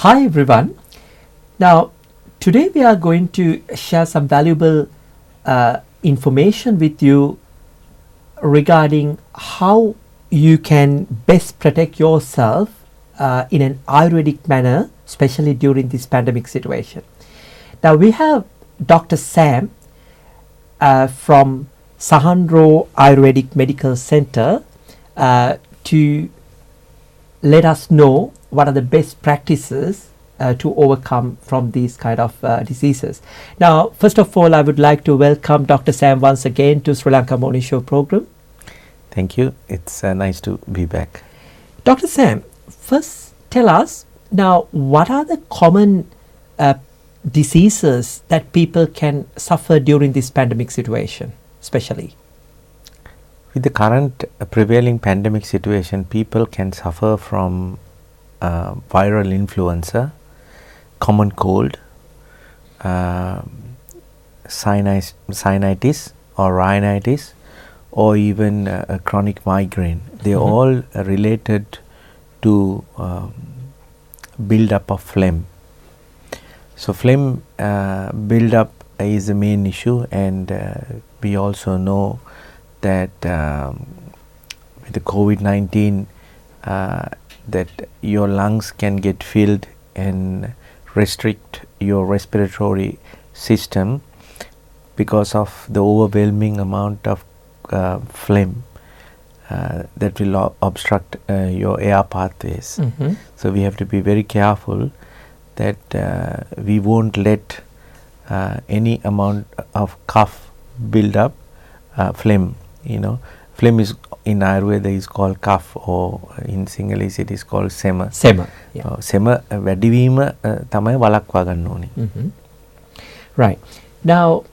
Hi everyone. Now today we are going to share some valuable information with you regarding how you can best protect yourself in an Ayurvedic manner, especially during this pandemic situation. Now we have Dr. Sam from Sahandro Ayurvedic Medical Center to let us know what are the best practices to overcome from these kind of diseases. Now, first of all, I would like to welcome Dr. Sam once again to Sri Lanka Morning Show program. Thank you. It's nice to be back. Dr. Sam, first tell us now what are the common diseases that people can suffer during this pandemic situation, especially? With the current prevailing pandemic situation, people can suffer from viral influenza, common cold, sinusitis or rhinitis, or even a chronic migraine. They are all related to build up of phlegm. So phlegm build up is the main issue, and we also know that with the COVID-19 that your lungs can get filled and restrict your respiratory system because of the overwhelming amount of phlegm that will obstruct your air pathways. So we have to be very careful that we won't let any amount of cough build up. Phlegm, phlegm is in Ayurveda is called cough, or in Sinhalese it is called sema. Sema. Sema වැඩිවීම තමයි වළක්වා ගන්න ඕනේ. Right. Now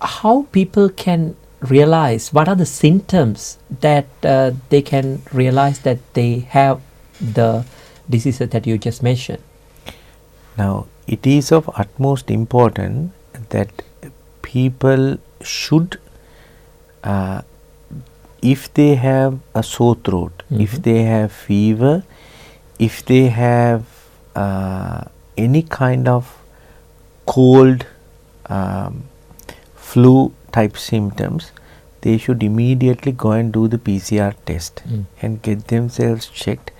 how people can realize, what are the symptoms that they can realize that they have the diseases that you just mentioned? Now it is of utmost importance that people should, if they have a sore throat, if they have fever, if they have any kind of cold, flu type symptoms, they should immediately go and do the PCR test and get themselves checked,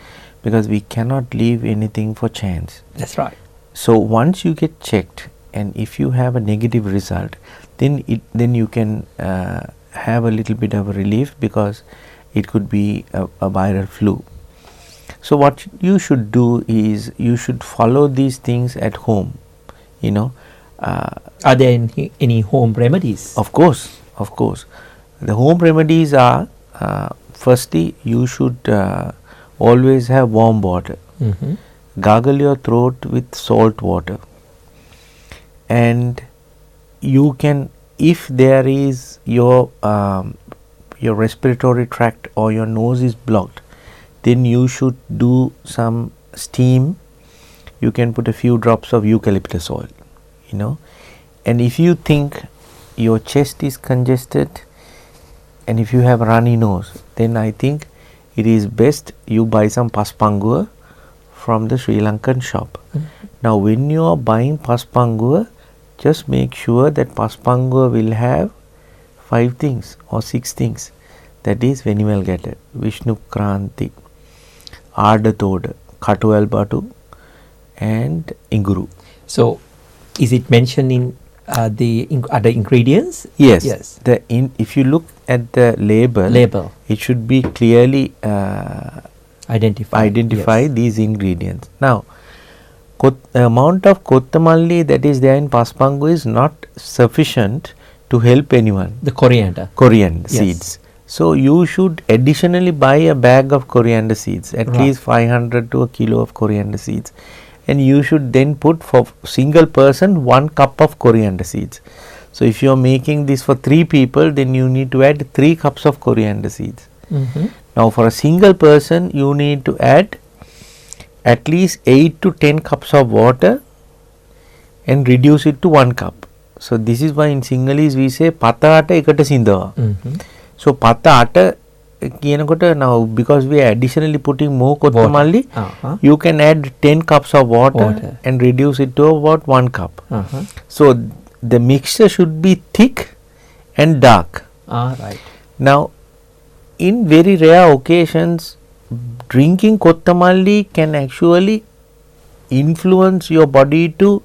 because we cannot leave anything for chance. That's right. So once you get checked, and if you have a negative result, then you can have a little bit of a relief, because it could be a viral flu. So what you should do is you should follow these things at home. Are there any home remedies? Of course. The home remedies are, firstly, you should always have warm water. Gargle your throat with salt water. And you can, if there is your respiratory tract or your nose is blocked, then you should do some steam. You can put a few drops of eucalyptus oil, and if you think your chest is congested and if you have a runny nose, then I think it is best you buy some paspanguva from the Sri Lankan shop. Now when you are buying paspanguva, just make sure that paspanguva will have 5 things or 6 things. That is Venimal Gatter, Vishnu Kranti, Ardatoda, Katual Batu, and Inguru. So is it mentioned in the other ingredients? Yes. If you look at the label, it should be clearly identify these ingredients. Now, the amount of kottamalli that is there in paspangu is not sufficient to help anyone. The coriander seeds. So you should additionally buy a bag of coriander seeds, at least 500 to a kilo of coriander seeds, and you should then put for single person 1 cup of coriander seeds. So if you are making this for 3 people, then you need to add 3 cups of coriander seeds. Now for a single person, you need to add at least 8 to 10 cups of water and reduce it to 1 cup. So this is why in Sinhalese we say pata ata ekata sindawa. So pata ata now because we are additionally putting more kottamalli, Uh-huh. you can add 10 cups of water and reduce it to about 1 cup. Uh-huh. So the mixture should be thick and dark. Right. Now in very rare occasions, drinking kottamalli can actually influence your body to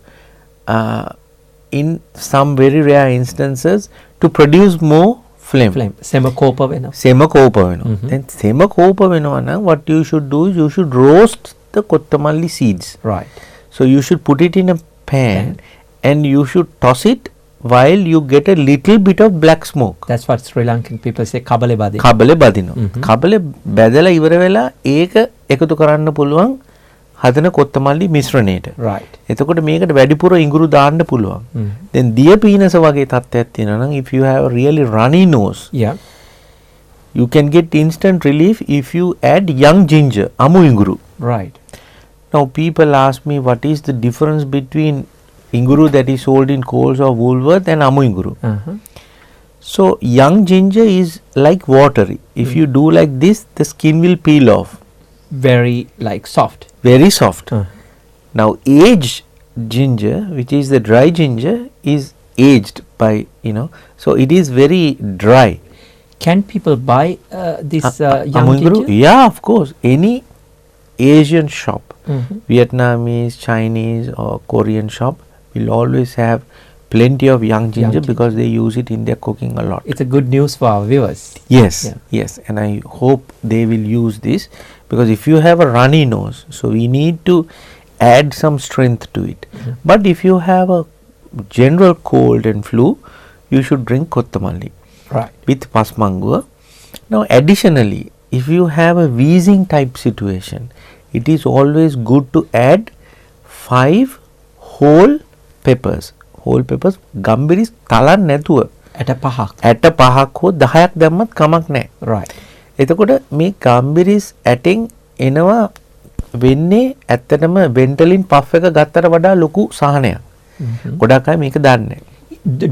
in some very rare instances to produce more flame. Sema kopa වෙනවා. Sema kopa වෙනවා. Then sema kopa වෙනවා නම් what you should do is you should roast the kottamalli seeds. Right. So you should put it in a pan and you should toss it while you get a little bit of black smoke. That's what Sri Lankan people say kabale badina. කබලේ බදිනවා. කබලේ බැදලා ඉවර වෙලා ඒක එකතු කරන්න පුළුවන් හදන කොත්තමල්ලි මිශ්‍රණයට. Right. එතකොට මේකට වැඩිපුර ඉඟුරු දාන්න පුළුවන්. Then දිය පීනස වගේ තත්ත්වයක් තියෙනවා නම් if you have a really runny nose, Yeah. you can get instant relief if you add young ginger, amu inguru. Right. Now people ask me what is the difference between inguru that is sold in Coles or Woolworth and amu inguru. Uh-huh. So young ginger is like water. If you do like this, the skin will peel off. Very like soft. Very soft. Now aged ginger, which is the dry ginger, is aged by, so it is very dry. Can people buy this young Amunguru? ginger? Yeah, of course. Any Asian shop, Mhm. Vietnamese, Chinese or Korean shop will always have plenty of young ginger because they use it in their cooking a lot. It's a good news for our viewers. Yes, Yeah. yes, and I hope they will use this because if you have a runny nose, so we need to add some strength to it. But if you have a general cold and flu, you should drink kottamalli Right. with pasmangua. Now additionally, if you have a wheezing type situation, it is always good to add 5 whole peppers. Whole peppers, gambiris talan නැතුව At a pahak. ඇට 5ක් හෝ 10ක් දැම්මත් කමක් නැහැ. Right. එතකොට මේ ගම්බිරිස් ඇටෙන් එනවා වෙන්නේ ඇත්තටම වෙන්ටලින් පෆ් එක ගත්තට වඩා ලොකු සහනයක්. ගොඩක් අය මේක දන්නේ නැහැ.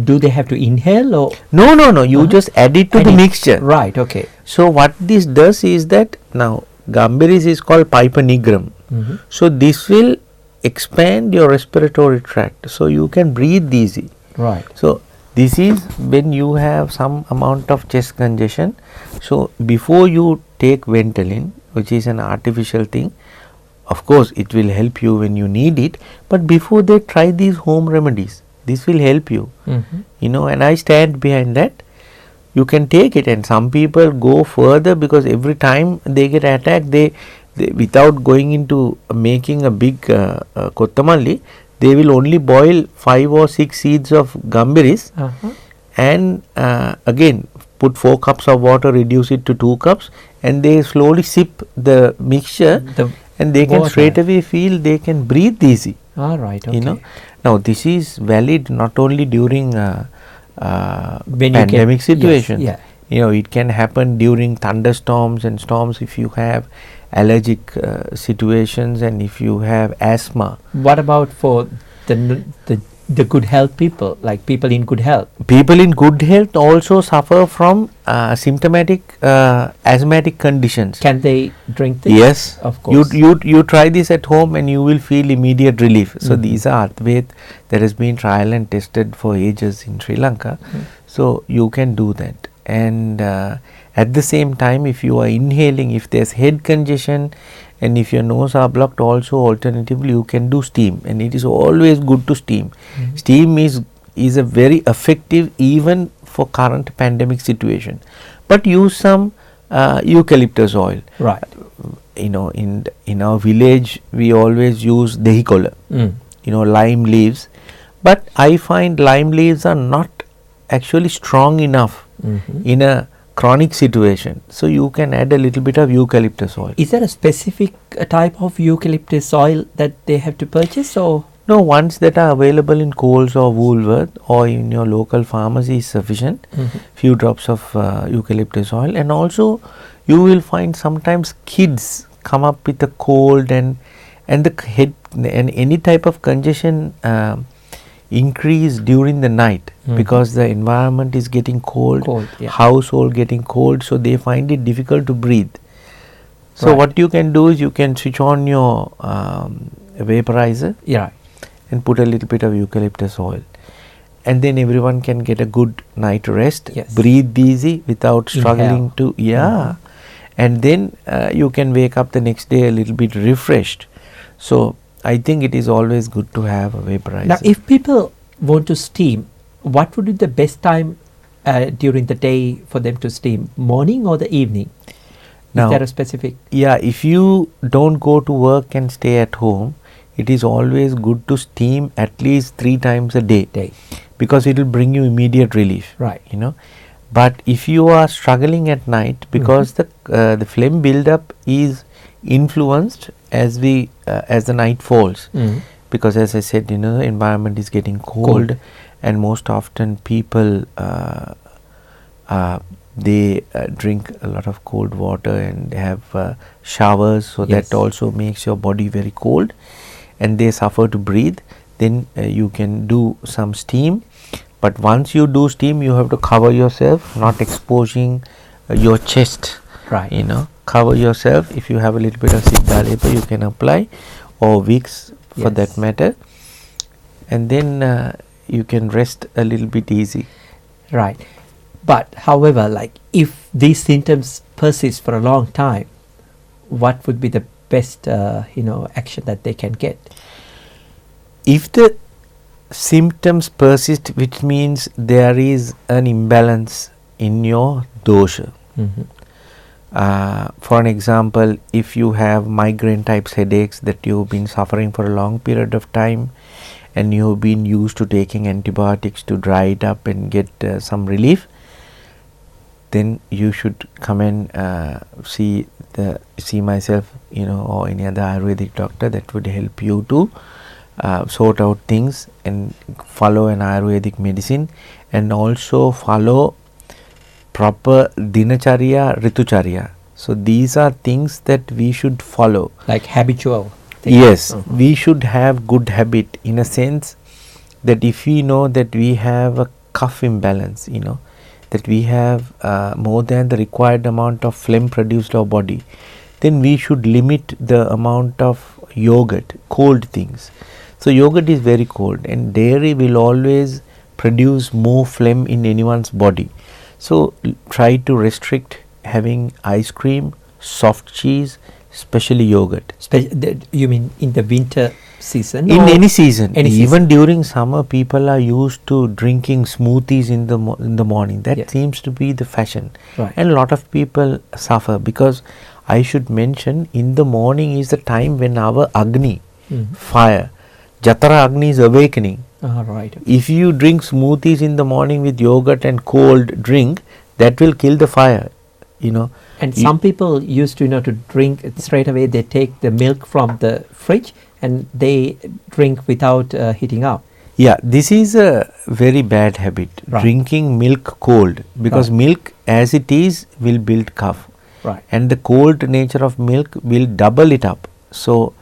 Do they have to inhale or? No. You just add it to the mixture. Right. Okay. So what this does is that now gambiris is called piper nigrum. So this will expand your respiratory tract. So you can breathe easy. Right. So this is when you have some amount of chest congestion. So before you take Ventolin, which is an artificial thing, of course it will help you when you need it, but before they try these home remedies, this will help you. And I stand behind that. You can take it, and some people go further because every time they get attacked, they without going into making a big kottamalli, they will only boil 5 or 6 seeds of gambiris and again put 4 cups of water, reduce it to 2 cups, and they slowly sip the mixture and they can straight away feel they can breathe easy. Right. Okay. Now this is valid not only during When you pandemic get- situation. yes, yeah. It can happen during thunderstorms and storms if you have allergic situations and if you have asthma. What about for the good health people, like people in good health? People in good health also suffer from symptomatic asthmatic conditions. Can they drink this? Yes, Of course. You try this at home and you will feel immediate relief. So these are Advait that has been trial and tested for ages in Sri Lanka. So you can do that. And at the same time, if you are inhaling, if there's head congestion and if your nose are blocked, also alternatively you can do steam, and it is always good to steam. Steam is a very effective even for current pandemic situation. But use some eucalyptus oil. Right. In our village we always use dehi kola, lime leaves, but I find lime leaves are not actually strong enough in a chronic situation, so you can add a little bit of eucalyptus oil. Is there a specific type of eucalyptus oil that they have to purchase, or? No, ones that are available in Coles or Woolworth or in your local pharmacy is sufficient. Few drops of eucalyptus oil, and also you will find sometimes kids come up with a cold and the head and any type of congestion increase during the night because the environment is getting cold, household getting cold, so they find it difficult to breathe. So what you can do is you can switch on your vaporizer and put a little bit of eucalyptus oil, and then everyone can get a good night rest, breathe easy without struggling to and then you can wake up the next day a little bit refreshed. So I think it is always good to have a vaporizer. Now if people want to steam, what would be the best time during the day for them to steam, morning or the evening? Is there a specific? Yeah, if you don't go to work and stay at home, it is always good to steam at least 3 times a day. Because it will bring you immediate relief. You know, but if you are struggling at night, because the phlegm buildup is influenced as the night falls. Because as I said, you know, the environment is getting cold. And most often people they drink a lot of cold water and they have showers, so that also makes your body very cold, and they suffer to breathe. Then you can do some steam, but once you do steam, you have to cover yourself, not exposing your chest. You know, cover yourself. If you have a little bit of Siddha paper, you can apply, or Vicks for that matter, and then you can rest a little bit easy. But however, like if these symptoms persist for a long time, what would be the best action that they can get? If the symptoms persist, which means there is an imbalance in your dosha. For an example, if you have migraine types headaches that you've been suffering for a long period of time, and you've been used to taking antibiotics to dry it up and get some relief, then you should come and see myself, you know, or any other Ayurvedic doctor that would help you to sort out things and follow an Ayurvedic medicine, and also follow proper dinacharya, ritucharya. So these are things that we should follow, like habitual things. Yes, we should have good habit, in a sense that if we know that we have a cough imbalance, you know, that we have more than the required amount of phlegm produced our body, then we should limit the amount of yogurt, cold things. So yogurt is very cold, and dairy will always produce more phlegm in anyone's body. So try to restrict having ice cream, soft cheese, especially yogurt. You mean in the winter season? In any season. Even during summer, people are used to drinking smoothies in the morning. That seems to be the fashion. And a lot of people suffer, because I should mention, in the morning is the time when our Agni, fire, Jatara Agni is awakening. If you drink smoothies in the morning with yogurt and cold drink, that will kill the fire, you know. And some people used to, to drink straight away. They take the milk from the fridge and they drink without heating up. Yeah, this is a very bad habit, drinking milk cold, because milk as it is will build cough. And the cold nature of milk will double it up. So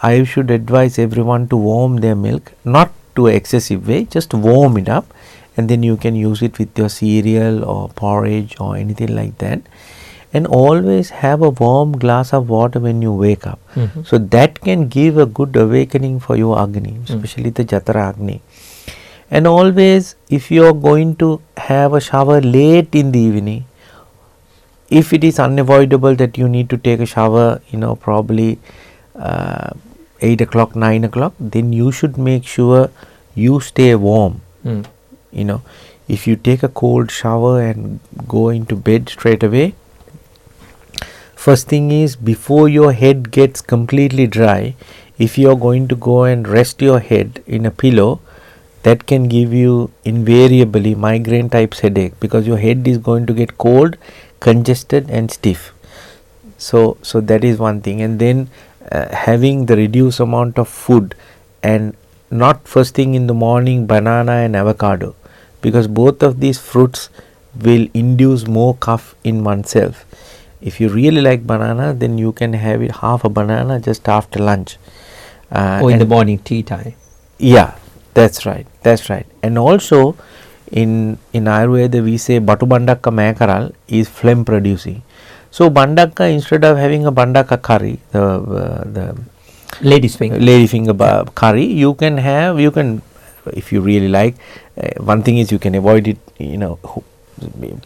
I should advise everyone to warm their milk, not to an excessive way, just warm it up, and then you can use it with your cereal or porridge or anything like that. And always have a warm glass of water when you wake up. So that can give a good awakening for your Agni, especially the Jatara Agni. And always, if you are going to have a shower late in the evening, if it is unavoidable that you need to take a shower, you know, probably 8 o'clock, 9 o'clock, then you should make sure you stay warm. You know, if you take a cold shower and go into bed straight away, first thing is, before your head gets completely dry, if you are going to go and rest your head in a pillow, that can give you invariably migraine types headache, because your head is going to get cold, congested and stiff. So that is one thing. And then having the reduced amount of food, and not first thing in the morning banana and avocado, because both of these fruits will induce more cough in oneself. If you really like banana, then you can have it half a banana just after lunch. Or in the morning tea time. Yeah, That's right. That's right. And also in Ayurveda we say Batu Bandaka Makaral is phlegm producing. So Bandaka, instead of having a Bandaka curry, the Ladies finger. lady finger curry, you can if you really like. One thing is you can avoid it,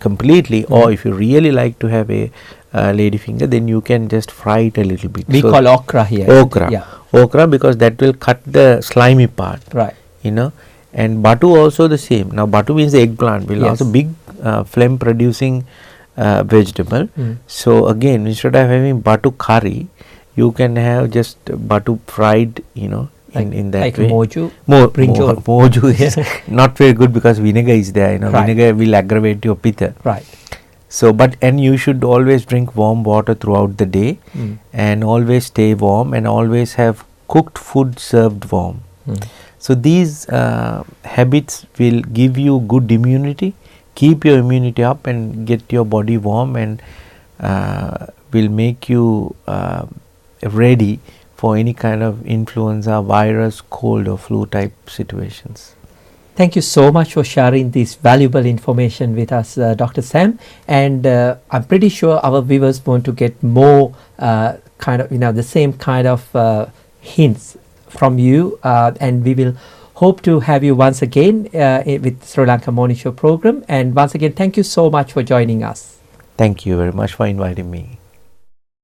completely, or if you really like to have a lady finger, then you can just fry it a little bit. We call okra here. Okra, because that will cut the slimy part. Right. And batu also the same. Now batu means the eggplant, will also big phlegm producing vegetable. So again, instead of having batu curry, you can have just batu fried, in that like way. moju. Moju is not very good because vinegar is there. Vinegar will aggravate your pitta. Right. So, and you should always drink warm water throughout the day, and always stay warm, and always have cooked food served warm. So these habits will give you good immunity, keep your immunity up, and get your body warm, and will make you ready for any kind of influenza, virus, cold or flu type situations. Thank you so much for sharing this valuable information with us, Dr. Sam. And I'm pretty sure our viewers want to get more the same kind of hints from you. And we will hope to have you once again with Sri Lanka Morning Show program. And once again, thank you so much for joining us. Thank you very much for inviting me.